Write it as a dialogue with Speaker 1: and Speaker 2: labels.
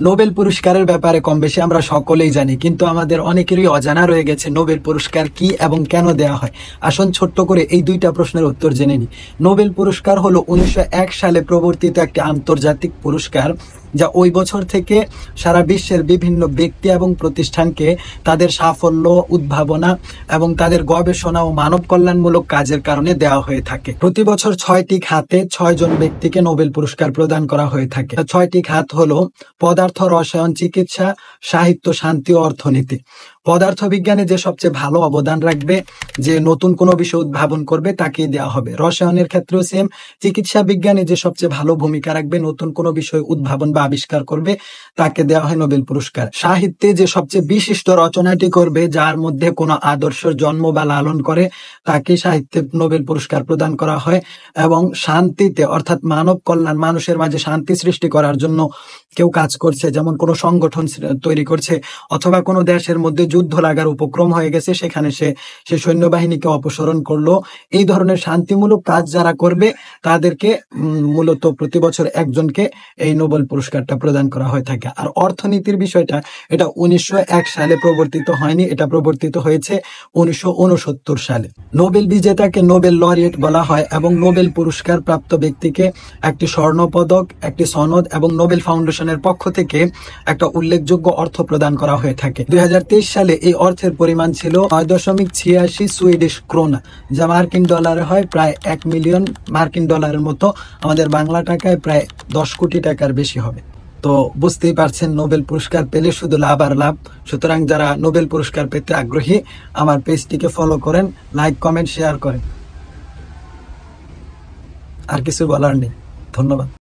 Speaker 1: Nobel পুরস্কারের ব্যাপারে কম বেশি আমরা সকলেই জানি, কিন্তু আমাদের অনেকেরই অজানা রয়ে গেছে নোবেল পুরস্কার কি এবং কেন দেওয়া হয়। আসুন ছোট্ট করে এই দুইটা প্রশ্নের উত্তর জেনে নিই। নোবেল পুরস্কার হলো 1901 সালে প্রবর্তিত একটি আন্তর্জাতিক পুরস্কার, যা ওই বছর থেকে সারা বিশ্বের বিভিন্ন ব্যক্তি এবং প্রতিষ্ঠানকে তাদের সাফল্য, উদ্ভাবনা এবং তাদের গবেষণা ও মানব কল্যাণমূলক কাজের কারণে দেওয়া হয়ে থাকে। প্রতি বছর 6টি খাতে 6 জন ব্যক্তিকে নোবেল পুরস্কার প্রদান করা হয়ে থাকে। 6টি খাত হলো পদার্থ, রসায়ন, চিকিৎসা, সাহিত্য, শান্তি ও অর্থনীতি। পদার্থ বিজ্ঞানে যে সবচেয়ে ভালো অবদান রাখবে, যে নতুন কোনো বিষয় উদ্ভাবন করবে, তাকেই দেওয়া হবে। রসায়নের ক্ষেত্রেও সেম। চিকিৎসা বিজ্ঞানে যে সবচেয়ে ভালো ভূমিকা রাখবে, নতুন কোনো বিষয় উদ্ভাবন বা আবিষ্কার করবে, তাকে দেওয়া হয় নোবেল পুরস্কার। সাহিত্যে যে সবচেয়ে বিশিষ্ট রচনাটি করবে, যার মধ্যে কোনো আদর্শের জন্ম বা লালন করে, তাকে সাহিত্যে নোবেল পুরস্কার প্রদান করা হয়। এবং শান্তিতে, অর্থাৎ মানব কল্যাণ, মানুষের মাঝে শান্তি সৃষ্টি করার জন্য কেউ কাজ করছে, যেমন কোনো সংগঠন তৈরি করছে, অথবা কোনো দেশের মধ্যে যুদ্ধ লাগার উপক্রম হয়ে গেছে, সেখানে সে সৈন্যবাহিনীকে অপসারণ করলো, এই ধরনের শান্তিমূলক কাজ যারা করবে তাদেরকে মূলত প্রতি বছর একজনকে এই নোবেল পুরস্কারটা প্রদান করা হয়ে থাকে। আর অর্থনীতির বিষয়টা, এটা 1901 সালে প্রবর্তিত হয়নি, এটা প্রবর্তিত হয়েছে 1969 সালে। নোবেল বিজেতাকে নোবেল লরিয়েট বলা হয় এবং নোবেল পুরস্কার প্রাপ্ত ব্যক্তিকে একটি স্বর্ণপদক, একটি সনদ এবং নোবেল ফাউন্ডেশনের পক্ষ থেকে একটা উল্লেখযোগ্য অর্থ প্রদান করা হয়ে থাকে। 2023 সালে এই অর্থের পরিমাণ ছিল 9.86 সুইডিশ ক্রোনা, যা মার্কিন ডলারে হয় প্রায় 1 মিলিয়ন মার্কিন ডলারের মতো। আমাদের বাংলা টাকায় প্রায় 10 কোটি টাকার বেশি হবে। তো বুঝতেই পারছেন, নোবেল পুরস্কার পেলে শুধু লাভ আর লাভ। সুতরাং যারা নোবেল পুরস্কার পেতে আগ্রহী, আমার পেজটিকে ফলো করেন, লাইক, কমেন্ট, শেয়ার করেন। আর কিছু বলার নেই। ধন্যবাদ।